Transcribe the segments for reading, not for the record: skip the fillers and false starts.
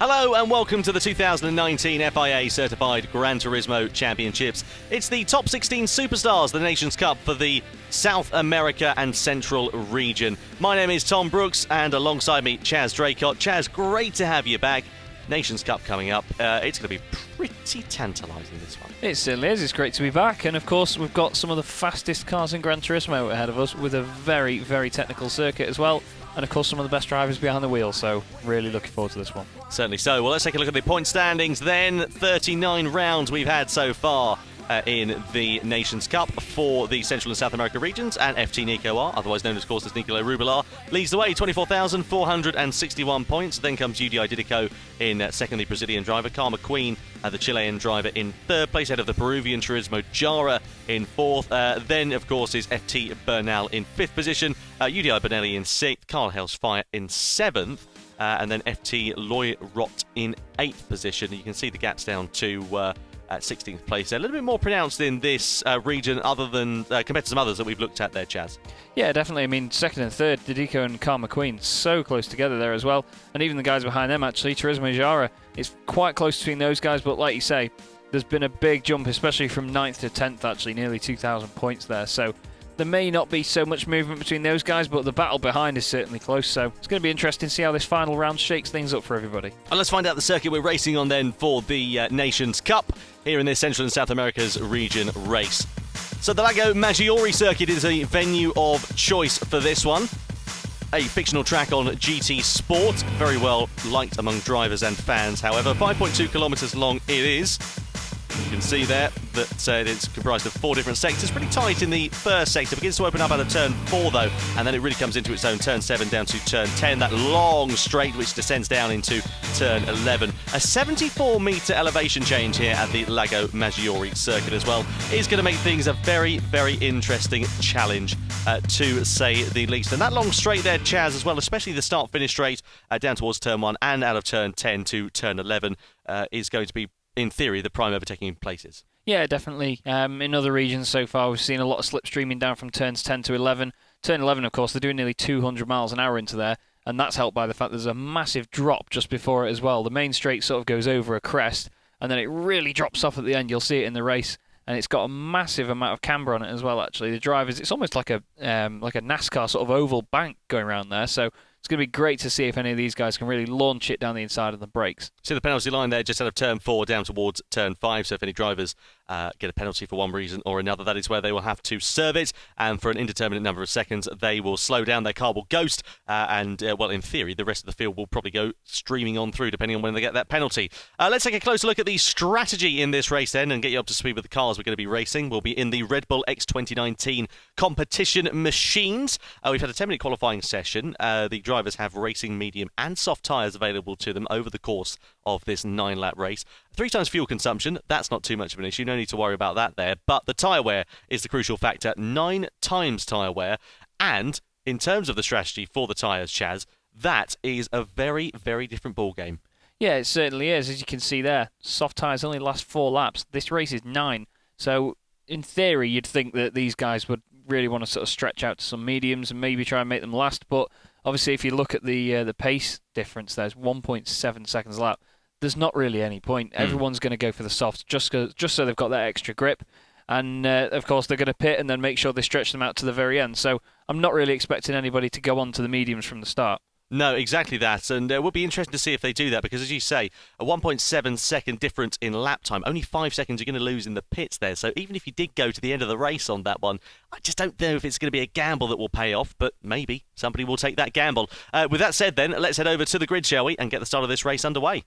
Hello and welcome to the 2019 FIA Certified Gran Turismo Championships. It's the top 16 superstars, the Nations Cup for the South America and Central region. My name is Tom Brooks and alongside me, Chaz Draycott. Chaz, great to have you back. Nations Cup coming up. It's going to be pretty tantalising, this one. It certainly is. It's great to be back. And of course, we've got some of the fastest cars in Gran Turismo ahead of us with a very, very technical circuit as well. And of course, some of the best drivers behind the wheel. So really looking forward to this one. Certainly so. Well, let's take a look at the point standings then. 39 rounds we've had so far in the Nations Cup for the Central and South America regions, and FT Nico R, otherwise known of course as Nicolo Rubilar, leads the way, 24,461 points. Then comes UDI Didico in second, the Brazilian driver, Karma Queen, the Chilean driver in third place, ahead of the Peruvian Turismo Jara in fourth. Then of course is FT Bernal in fifth position, UDI Benelli in sixth, Carl Hellsfire in seventh, and then FT Loy Rot in eighth position. You can see the gaps down to at 16th place. A little bit more pronounced in this region other than compared to some others that we've looked at there, Chaz. Yeah, definitely. I mean, second and third, Didico and Karma Queen, so close together there as well. And even the guys behind them, actually, Turismo Jara, is quite close between those guys. But like you say, there's been a big jump, especially from 9th to 10th, actually, nearly 2,000 points there. So there may not be so much movement between those guys, but the battle behind is certainly close. So it's going to be interesting to see how this final round shakes things up for everybody. And let's find out the circuit we're racing on then for the Nations Cup here in this Central and South America's region race. So the Lago Maggiore circuit is a venue of choice for this one. A fictional track on GT Sport, very well liked among drivers and fans. However, 5.2 kilometres long it is. You can see there that it's comprised of 4 different sectors. Pretty tight in the first sector. Begins to open up out of turn 4 though, and then it really comes into its own turn 7 down to turn 10. That long straight which descends down into turn 11. A 74-metre elevation change here at the Lago Maggiore circuit as well is going to make things a very, very interesting challenge to say the least. And that long straight there, Chaz, as well, especially the start-finish straight down towards turn 1 and out of turn 10 to turn 11 is going to be, in theory, the prime overtaking places. Yeah, definitely. In other regions so far, we've seen a lot of slipstreaming down from turns 10 to 11. Turn 11, of course, they're doing nearly 200 miles an hour into there, and that's helped by the fact there's a massive drop just before it as well. The main straight sort of goes over a crest, and then it really drops off at the end. You'll see it in the race, and it's got a massive amount of camber on it as well, actually. The drivers, it's almost like a NASCAR sort of oval bank going around there, so it's going to be great to see if any of these guys can really launch it down the inside of the brakes. See the penalty line there just out of turn 4 down towards turn 5. So if any drivers get a penalty for one reason or another, that is where they will have to serve it. And for an indeterminate number of seconds, they will slow down. Their car will ghost. Well, in theory, the rest of the field will probably go streaming on through, depending on when they get that penalty. Let's take a closer look at the strategy in this race then and get you up to speed with the cars we're going to be racing. We'll be in the Red Bull X 2019 competition machines. We've had a 10-minute qualifying session. The drivers have racing, medium and soft tyres available to them over the course of this 9-lap race. 3 times fuel consumption, that's not too much of an issue, no need to worry about that there, but the tyre wear is the crucial factor. 9 times tyre wear, and in terms of the strategy for the tyres, Chaz, that is a very, very different ball game. Yeah, it certainly is, as you can see there. Soft tyres only last 4 laps. This race is 9, so in theory you'd think that these guys would really want to sort of stretch out to some mediums and maybe try and make them last, but obviously if you look at the pace difference, there's 1.7 seconds a lap. There's not really any point. Everyone's going to go for the softs just so they've got that extra grip. And, of course, they're going to pit and then make sure they stretch them out to the very end. So I'm not really expecting anybody to go on to the mediums from the start. No, exactly that. And it will be interesting to see if they do that because, as you say, a 1.7 second difference in lap time. Only 5 seconds you're going to lose in the pits there. So even if you did go to the end of the race on that one, I just don't know if it's going to be a gamble that will pay off, but maybe somebody will take that gamble. With that said, then, let's head over to the grid, shall we, and get the start of this race underway.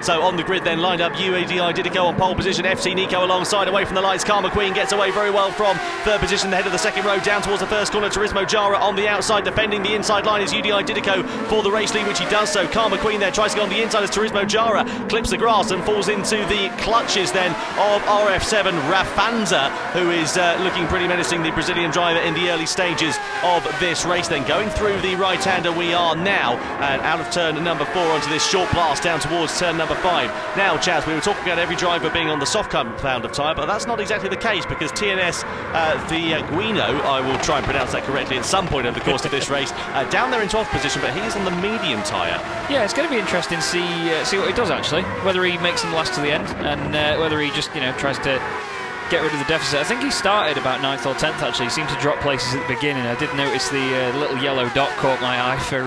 So on the grid then, lined up, UDI Didico on pole position, FT Nico alongside, away from the lights. Karma Queen gets away very well from third position, the head of the second row, down towards the first corner. Turismo Jara on the outside, defending the inside line is UDI Didico for the race lead, which he does so. Karma Queen there tries to go on the inside as Turismo Jara clips the grass and falls into the clutches then of RF7 Rafanza, who is looking pretty menacing, the Brazilian driver in the early stages of this race. Then going through the right-hander we are now, and out of turn number 4 onto this short blast down towards turn number number 5. Now, Chaz, we were talking about every driver being on the soft compound of tyre, but that's not exactly the case, because TNS Guino, I will try and pronounce that correctly at some point over the course of this race, down there in 12th position, but he's on the medium tyre. Yeah, it's going to be interesting to see what he does, actually, whether he makes them last to the end, and whether he just, tries to get rid of the deficit. I think he started about 9th or 10th, actually. He seemed to drop places at the beginning. I did notice the little yellow dot caught my eye for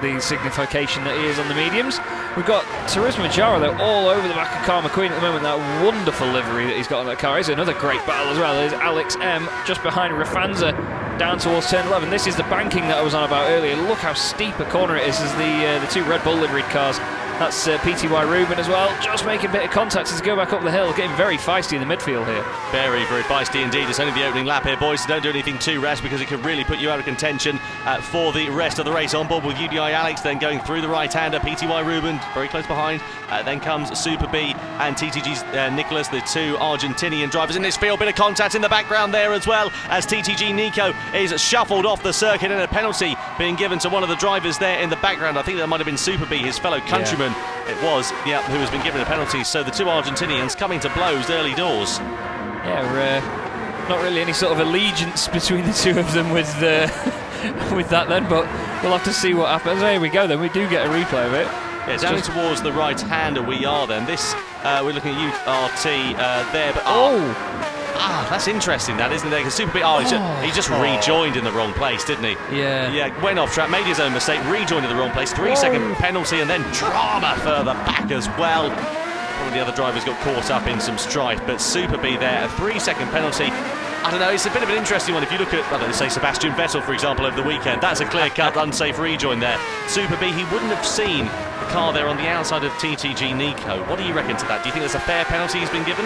the signification that he is on the mediums. We've got Turismo though, all over the back of Car McQueen at the moment. That wonderful livery that he's got on that car is another great battle as well. There's Alex M just behind Rafanza down towards turn 11. This is the banking that I was on about earlier. Look how steep a corner it is as the two Red Bull liveried cars. That's PTY Ruben as well, just making a bit of contact as they go back up the hill, getting very feisty in the midfield here. Very, very feisty indeed. It's only the opening lap here, boys, so don't do anything too rash, because it could really put you out of contention for the rest of the race. On board with UDI Alex, then going through the right-hander, PTY Ruben, very close behind. Then comes Super B and TTG's Nicholas, the two Argentinian drivers in this field. Bit of contact in the background there as well, as TTG Nico is shuffled off the circuit, and a penalty being given to one of the drivers there in the background. I think that might have been Super B, his fellow countryman. It was, who has been given a penalty. So the two Argentinians coming to blows early doors. Yeah, not really any sort of allegiance between the two of them with with that then, but we'll have to see what happens. Here we go then, we do get a replay of it. Yeah, down towards the right-hander we are then. This, we're looking at URT there, but... that's interesting, that, isn't it? Because Super B, he just rejoined in the wrong place, didn't he? Yeah. Yeah, went off track, made his own mistake, rejoined in the wrong place, 3-second penalty, and then drama further back as well. One of the other drivers got caught up in some strife, but Super B there, a 3-second penalty. I don't know, it's a bit of an interesting one. If you look at, say, Sebastian Vettel, for example, over the weekend, that's a clear-cut, unsafe rejoin there. Super B, he wouldn't have seen the car there on the outside of TTG Nico. What do you reckon to that? Do you think there's a fair penalty he's been given?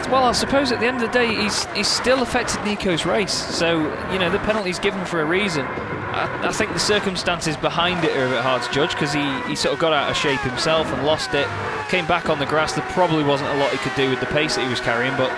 Well, I suppose at the end of the day, he's still affected Nico's race. So, the penalty's given for a reason. I think the circumstances behind it are a bit hard to judge, because he sort of got out of shape himself and lost it. Came back on the grass. There probably wasn't a lot he could do with the pace that he was carrying, but...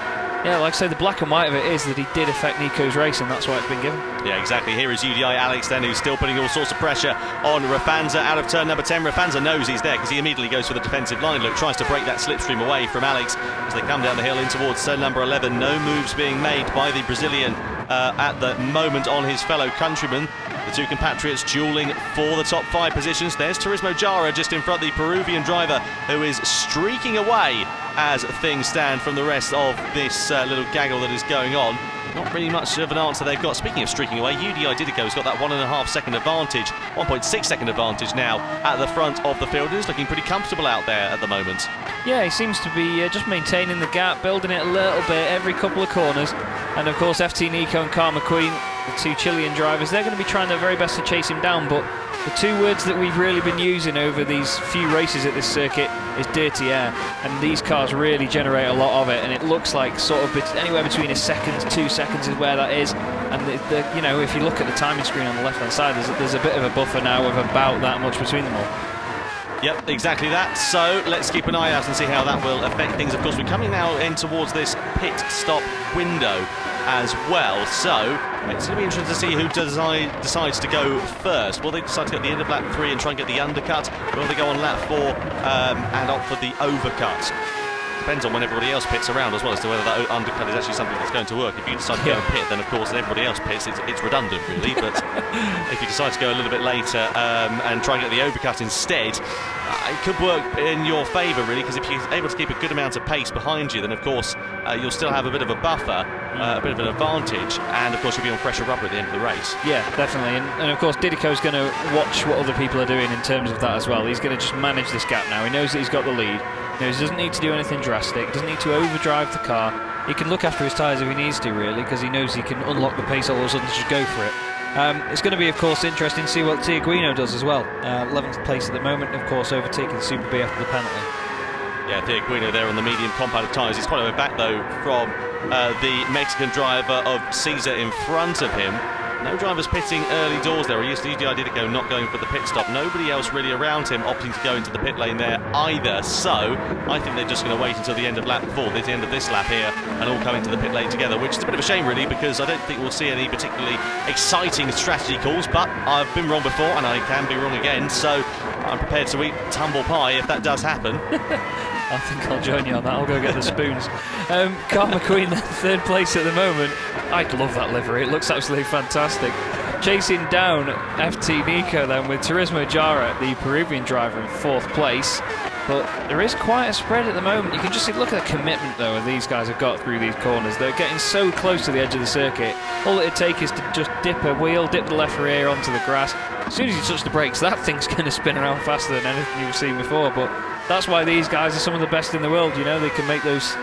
yeah, like I say, the black and white of it is that he did affect Nico's race, and that's why it's been given. Yeah, exactly. Here is UDI Alex then, who's still putting all sorts of pressure on Rafanza out of turn number 10. Rafanza knows he's there, because he immediately goes for the defensive line look, tries to break that slipstream away from Alex as they come down the hill in towards turn number 11. No moves being made by the Brazilian at the moment on his fellow countrymen. The two compatriots duelling for the top 5 positions. There's Turismo Jara just in front, the Peruvian driver, who is streaking away as things stand from the rest of this little gaggle that is going on. Not really much of an answer they've got. Speaking of streaking away, UDI Didico's got that 1.5 second advantage, 1.6 second advantage now at the front of the field. He's looking pretty comfortable out there at the moment. Yeah, he seems to be just maintaining the gap, building it a little bit every couple of corners. And of course, FT Nico and Car McQueen, the two Chilean drivers, they're going to be trying their very best to chase him down, but the two words that we've really been using over these few races at this circuit is dirty air, and these cars really generate a lot of it, and it looks like sort of anywhere between a second to 2 seconds is where that is. And if you look at the timing screen on the left hand side, there's a bit of a buffer now of about that much between them all. Yep, exactly that. So let's keep an eye out and see how that will affect things. Of course, we're coming now in towards this pit stop window as well. So it's going to be interesting to see who decides to go first. Will they decide to go at the end of lap 3 and try and get the undercut? Or will they go on lap 4 and opt for the overcut? Depends on when everybody else pits around as well as to whether that undercut is actually something that's going to work. If you decide to go and pit, then of course everybody else pits, it's redundant really, but if you decide to go a little bit later and try and get the overcut instead, it could work in your favour really, because if you're able to keep a good amount of pace behind you, then of course you'll still have a bit of a buffer, a bit of an advantage, and of course you'll be on fresher rubber at the end of the race. Yeah, definitely, and of course Didico's going to watch what other people are doing in terms of that as well. He's going to just manage this gap now. He knows that he's got the lead. He doesn't need to do anything drastic, doesn't need to overdrive the car. He can look after his tyres if he needs to, really, because he knows he can unlock the pace all of a sudden, just go for it. It's going to be, of course, interesting to see what Guino does as well. 11th place at the moment, of course, overtaking Super B after the penalty. Yeah, Guino there on the medium compound tyres. He's quite a bit back, though, from the Mexican driver of Caesar in front of him. No drivers pitting early doors there. Rd Identico not going for the pit stop. Nobody else really around him opting to go into the pit lane there either. So I think they're just going to wait until the end of lap 4, the end of this lap here, and all come into the pit lane together, which is a bit of a shame really, because I don't think we'll see any particularly exciting strategy calls, but I've been wrong before and I can be wrong again, so I'm prepared to eat tumble pie if that does happen. I think I'll join you on that. I'll go get the spoons. Carl McQueen, third place at the moment. I love that livery. It looks absolutely fantastic. Chasing down FT Nico then with Turismo Jara, the Peruvian driver, in fourth place. But there is quite a spread at the moment. You can just see, look at the commitment though these guys have got through these corners. They're getting so close to the edge of the circuit. All it'd take is to just dip a wheel, dip the left rear onto the grass. As soon as you touch the brakes, that thing's going to spin around faster than anything you've seen before. But that's why these guys are some of the best in the world. You know, they can make those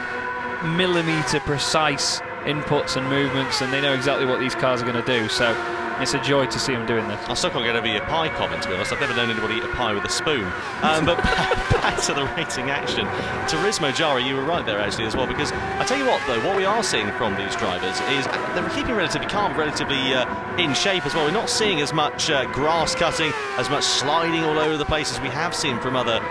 millimetre precise inputs and movements, and they know exactly what these cars are going to do. So it's a joy to see them doing this. I still can't get over your pie comment, to be honest. I've never known anybody eat a pie with a spoon. But back to the racing action. Turismo Jara, you were right there actually as well, because I tell you what though, what we are seeing from these drivers is they're keeping relatively calm, relatively in shape as well. We're not seeing as much grass cutting, as much sliding all over the place as we have seen from other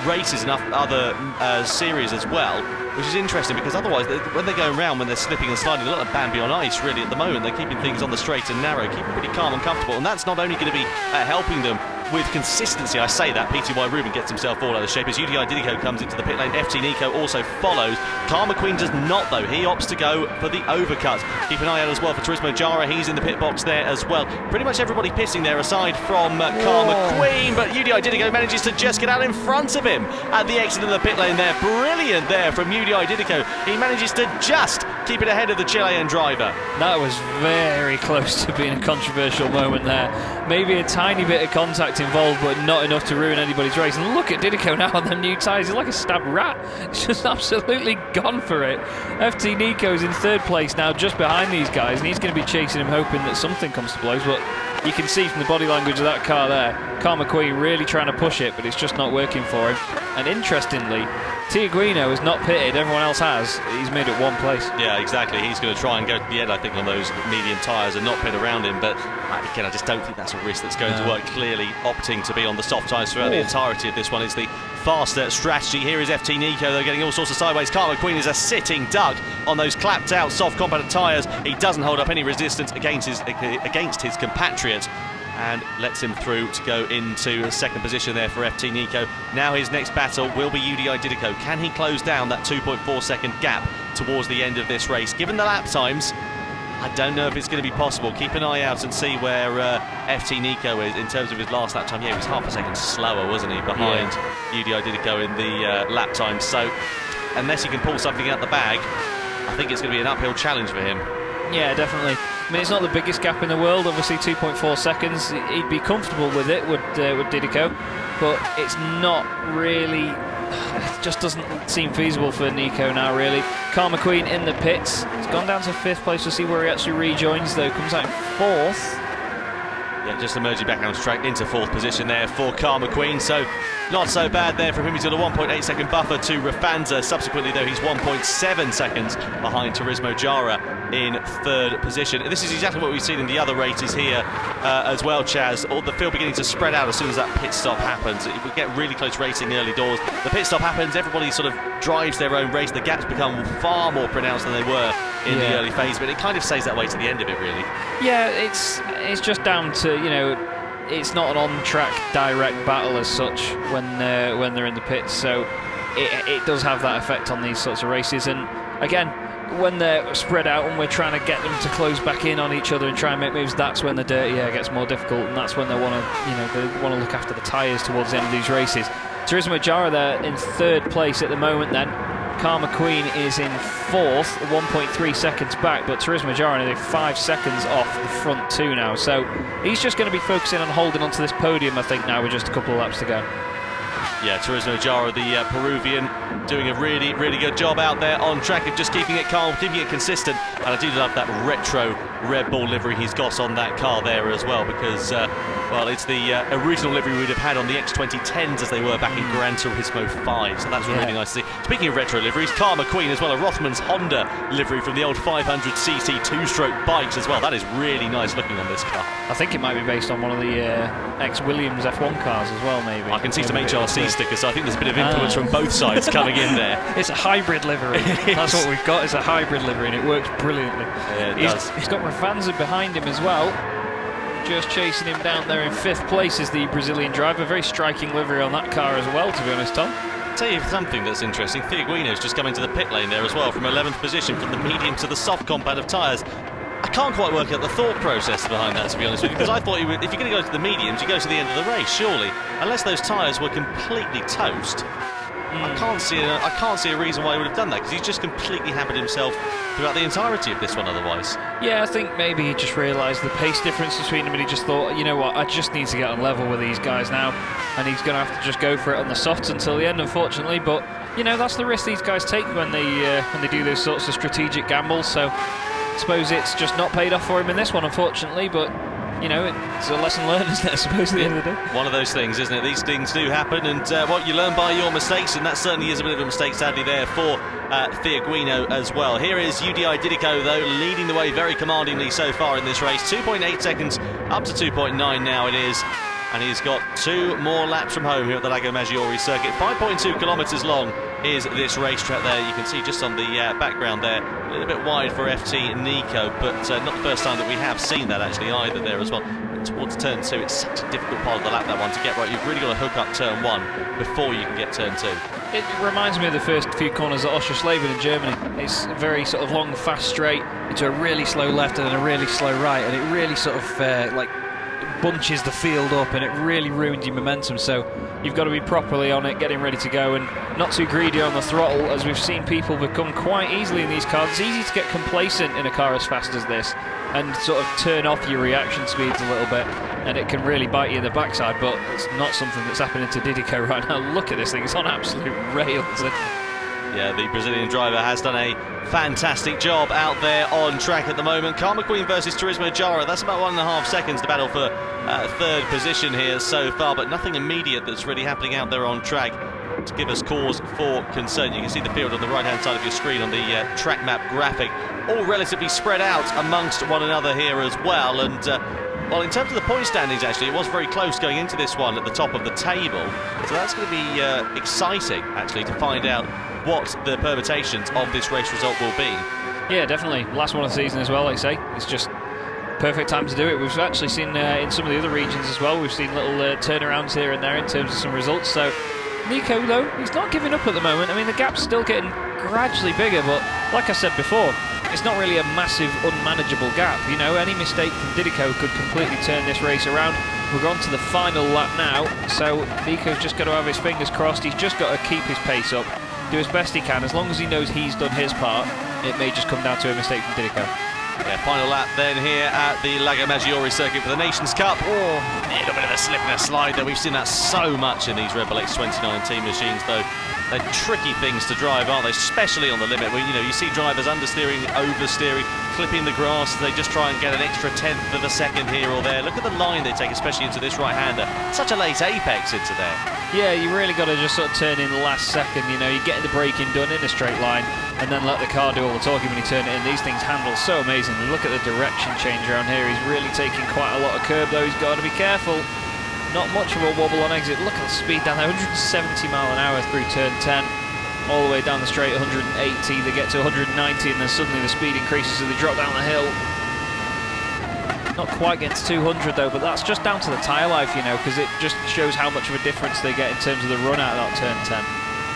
races and other series as well, which is interesting, because otherwise when they're going around, when they're slipping and sliding, a lot of Bambi on ice really at the moment. They're keeping things on the straight and narrow, keeping pretty calm and comfortable, and that's not only going to be helping them with consistency. I say that, PTY Ruben gets himself all out of shape as UDI Didico comes into the pit lane. FT Nico also follows. Carl McQueen does not though, he opts to go for the overcut. Keep an eye out as well for Turismo Jara, he's in the pit box there as well. Pretty much everybody pitting there aside from Carl McQueen, but UDI Didico manages to just get out in front of him at the exit of the pit lane there. Brilliant there from UDI Didico. He manages to just keep it ahead of the Chilean driver. That was very close to being a controversial moment there. Maybe a tiny bit of contact involved, but not enough to ruin anybody's race. And look at Didico now on them new tyres. He's like a stabbed rat. He's just absolutely gone for it. FT Nico's in third place now, just behind these guys, and he's going to be chasing him, hoping that something comes to blows. But you can see from the body language of that car there, Carl McQueen really trying to push it, but it's just not working for him. And interestingly, Tiaguino has not pitted, everyone else has. He's made it one place. Yeah, exactly. He's going to try and go to the end, I think, on those medium tyres and not pit around him. But again, I just don't think that's a risk that's going to work. Clearly opting to be on the soft tyres throughout the entirety of this one is the faster strategy. Here is FT Nico, though, getting all sorts of sideways. Carl McQueen is a sitting duck on those clapped out soft compact tyres. He doesn't hold up any resistance against his compatriot, and lets him through to go into second position there for FT Nico. Now his next battle will be UDI Didico. Can he close down that 2.4 second gap towards the end of this race? Given the lap times, I don't know if it's going to be possible. Keep an eye out and see where FT Nico is in terms of his last lap time. Yeah, he was half a second slower, wasn't he, behind UDI Didico in the lap time. So unless he can pull something out the bag, I think it's going to be an uphill challenge for him. Yeah, definitely. I mean, it's not the biggest gap in the world, obviously 2.4 seconds. He'd be comfortable with it, would Didico, but it's not really, it just doesn't seem feasible for Nico now, really. Carl McQueen in the pits. He's gone down to fifth place. We'll see where he actually rejoins, though. Comes out in fourth. Yeah, just emerging back on track into fourth position there for Carl McQueen, so not so bad there from him. He's got a 1.8 second buffer to Rafanza. Subsequently, though, he's 1.7 seconds behind Turismo Jara in third position. This is exactly what we've seen in the other races here as well, Chaz. All the field beginning to spread out as soon as that pit stop happens. It would get really close racing early doors. The pit stop happens, everybody sort of drives their own race. The gaps become far more pronounced than they were in the early phase, but it kind of stays that way to the end of it, really. Yeah, it's just down to, you know, it's not an on-track direct battle as such when they're in the pits, so it does have that effect on these sorts of races. And again, when they're spread out and we're trying to get them to close back in on each other and try and make moves, that's when the dirty air gets more difficult, and that's when they want to look after the tyres towards the end of these races. Turismo Jara there in third place at the moment then. Carl McQueen is in fourth, 1.3 seconds back, but Turismo Jara only 5 seconds off the front two now. So he's just going to be focusing on holding onto this podium, I think, now with just a couple of laps to go. Yeah, Turismo Jara, the Peruvian, doing a really, really good job out there on track of just keeping it calm, keeping it consistent. And I do love that retro Red Bull livery he's got on that car there as well, because Well, it's the original livery we'd have had on the X2010s as they were back in Gran Turismo 5, so that's really nice to see. Speaking of retro liveries, Carl McQueen as well, a Rothmans Honda livery from the old 500cc two-stroke bikes as well. That is really nice looking on this car. I think it might be based on one of the ex-Williams F1 cars as well, maybe. I can see some HRC stickers, so I think there's a bit of influence from both sides coming in there. It's a hybrid livery. That's what we've got, it's a hybrid livery, and it works brilliantly. Yeah, it does. He's got Rafanza behind him as well. Just chasing him down there in 5th place is the Brazilian driver. Very striking livery on that car as well, to be honest, Tom. I'll tell you something that's interesting. Fiorguino's just come into the pit lane there as well, from 11th position, from the medium to the soft compound of tyres. I can't quite work out the thought process behind that, to be honest with you, because I thought if you're going to go to the mediums, you go to the end of the race, surely. Unless those tyres were completely toast. I can't see a reason why he would have done that, because he's just completely hampered himself throughout the entirety of this one otherwise. Yeah, I think maybe he just realised the pace difference between them, and he just thought, you know what, I just need to get on level with these guys now, and he's going to have to just go for it on the softs until the end, unfortunately. But you know, that's the risk these guys take when they do those sorts of strategic gambles. So I suppose it's just not paid off for him in this one, unfortunately. But you know, it's a lesson learned, isn't it, I suppose, at the end of the day? One of those things, isn't it? These things do happen, and what you learn by your mistakes, and that certainly is a bit of a mistake, sadly, there for Fiorguino as well. Here is UDI Didico, though, leading the way very commandingly so far in this race. 2.8 seconds, up to 2.9 now it is. And he's got 2 more laps from home here at the Lago Maggiore circuit. 5.2 kilometres long is this racetrack there. You can see just on the background there, a little bit wide for FT Nico, but not the first time that we have seen that actually either there as well. But towards turn 2, it's such a difficult part of the lap, that one, to get right. You've really got to hook up turn 1 before you can get turn 2. It reminds me of the first few corners at Oschersleben in Germany. It's a very sort of long, fast straight into a really slow left and then a really slow right, and it really sort of like bunches the field up, and it really ruins your momentum. So you've got to be properly on it, getting ready to go, and not too greedy on the throttle, as we've seen people become quite easily in these cars. It's easy to get complacent in a car as fast as this and sort of turn off your reaction speeds a little bit, and it can really bite you in the backside. But it's not something that's happening to Didico right now. Look at this thing, it's on absolute rails. Yeah, the Brazilian driver has done a fantastic job out there on track at the moment. Carl McQueen versus Turismo Jara. That's about 1.5 seconds to battle for 3rd position here so far, but nothing immediate that's really happening out there on track to give us cause for concern. You can see the field on the right-hand side of your screen on the track map graphic, all relatively spread out amongst one another here as well. And well, in terms of the point standings, actually, it was very close going into this one at the top of the table. So that's going to be exciting, actually, to find out what the permutations of this race result will be. Yeah, definitely. Last one of the season as well, like I say. It's just perfect time to do it. We've actually seen in some of the other regions as well, we've seen little turnarounds here and there in terms of some results. So Nico, though, he's not giving up at the moment. I mean, the gap's still getting gradually bigger, but like I said before, it's not really a massive, unmanageable gap. You know, any mistake from Didico could completely turn this race around. We're on to the final lap now, so Nico's just got to have his fingers crossed. He's just got to keep his pace up, do as best he can. As long as he knows he's done his part, it may just come down to a mistake from Didico. Yeah, final lap then here at the Lago Maggiore circuit for the Nations Cup. Oh, a little bit of a slip and a slide there. We've seen that so much in these Red Bull X2019 machines, though. They're tricky things to drive, aren't they? Especially on the limit, where you see drivers understeering, oversteering, clipping the grass. They just try and get an extra 1/10 of a second here or there. Look at the line they take, especially into this right-hander. Such a late apex into there. Yeah, you really got to just sort of turn in the last second. You know, you get the braking done in a straight line, and then let the car do all the talking when you turn it in. These things handle so amazingly. Look at the direction change around here. He's really taking quite a lot of curb, though. He's got to be careful. Not much of a wobble on exit. Look at the speed down there, 170 mile an hour through turn 10, all the way down the straight, 180. They get to 190, and then suddenly the speed increases as they drop down the hill. Not quite getting to 200 though, but that's just down to the tyre life, you know, because it just shows how much of a difference they get in terms of the run out of that turn 10.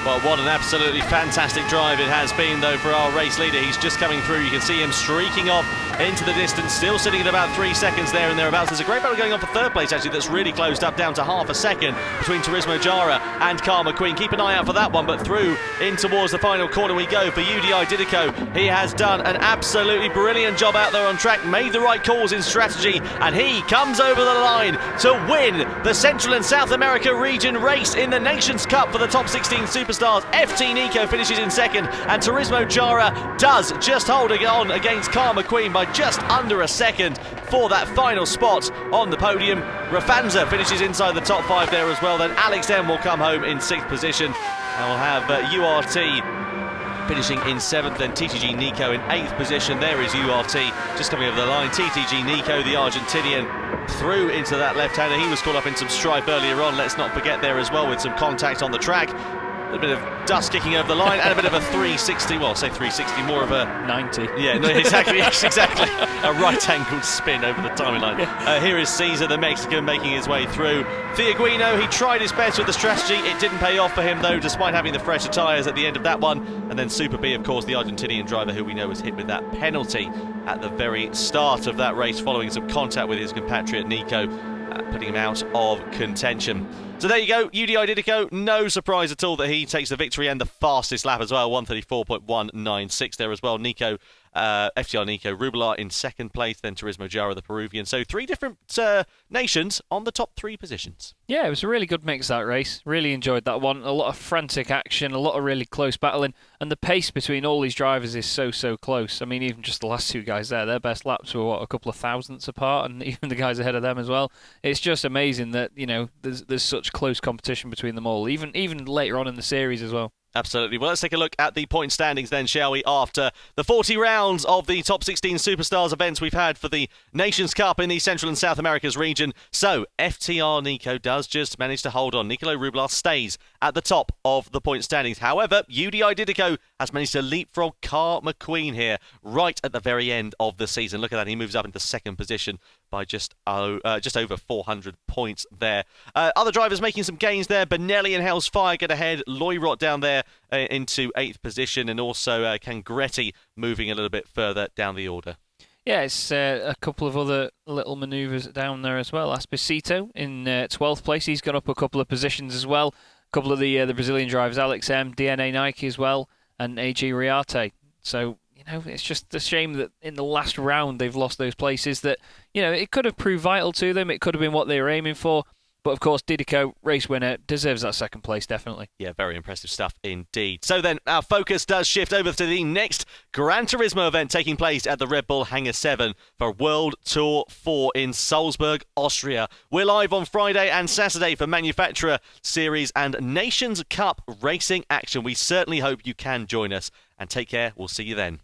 Well, what an absolutely fantastic drive it has been, though, for our race leader. He's just coming through. You can see him streaking off into the distance, still sitting at about 3 seconds there and thereabouts. There's a great battle going on for 3rd place, actually, that's really closed up down to half a second between Turismo Jara and Carl McQueen. Keep an eye out for that one, but through in towards the final corner we go for UDI Didico. He has done an absolutely brilliant job out there on track, made the right calls in strategy, and he comes over the line to win the Central and South America region race in the Nations Cup for the top 16 superstars. FT Nico finishes in 2nd, and Turismo Jara does just hold on against Carl McQueen by just under a second for that final spot on the podium. Rafanza finishes inside the top 5 there as well. Then Alex M will come home in 6th position. And we'll have URT finishing in 7th, then TTG Nico in 8th position. There is URT just coming over the line. TTG Nico, the Argentinian, through into that left-hander. He was caught up in some strife earlier on, let's not forget there as well, with some contact on the track. A bit of dust kicking over the line and a bit of a 360, well, say 360, more of a 90. Yeah, no, exactly, yes, exactly. A right-angled spin over the timing line. Here is Caesar, the Mexican, making his way through. Thiaguino, he tried his best with the strategy. It didn't pay off for him, though, despite having the fresher tyres at the end of that one. And then Super B, of course, the Argentinian driver, who we know was hit with that penalty at the very start of that race, following some contact with his compatriot Nico, putting him out of contention. So there you go, UDI Didico, no surprise at all that he takes the victory and the fastest lap as well, 1:34.196 there as well. Nico, FTR Nico Rubelar in 2nd place, then Turismo Jara, the Peruvian. So 3 different nations on the top 3 positions. Yeah, it was a really good mix, that race. Really enjoyed that one. A lot of frantic action, a lot of really close battling, and the pace between all these drivers is so close. I mean, even just the last 2 guys there, their best laps were, a couple of thousandths apart, and even the guys ahead of them as well. It's just amazing that, there's such close competition between them all, even later on in the series as well. Absolutely. Well, let's take a look at the point standings then, shall we, after the 40 rounds of the Top 16 Superstars events we've had for the Nations Cup in the Central and South America's region. So, FTR Nico does just manage to hold on. Nicolo Rubelar stays at the top of the point standings. However, UDI Didico has managed to leapfrog Carl McQueen here right at the very end of the season. Look at that. He moves up into 2nd position by just over 400 points there. Other drivers making some gains there. Benelli and Hell's Fire get ahead. Loyrot down there into 8th position, and also Cangretti moving a little bit further down the order. Yeah, it's a couple of other little manoeuvres down there as well. Esposito in 12th place. He's got up a couple of positions as well. A couple of the Brazilian drivers, Alex M, DNA Nike as well, and AG Riarte. So, it's just a shame that in the last round they've lost those places that, it could have proved vital to them. It could have been what they were aiming for. But, of course, Didico, race winner, deserves that 2nd place, definitely. Yeah, very impressive stuff indeed. So then, our focus does shift over to the next Gran Turismo event taking place at the Red Bull Hangar 7 for World Tour 4 in Salzburg, Austria. We're live on Friday and Saturday for Manufacturer Series and Nations Cup racing action. We certainly hope you can join us. And take care. We'll see you then.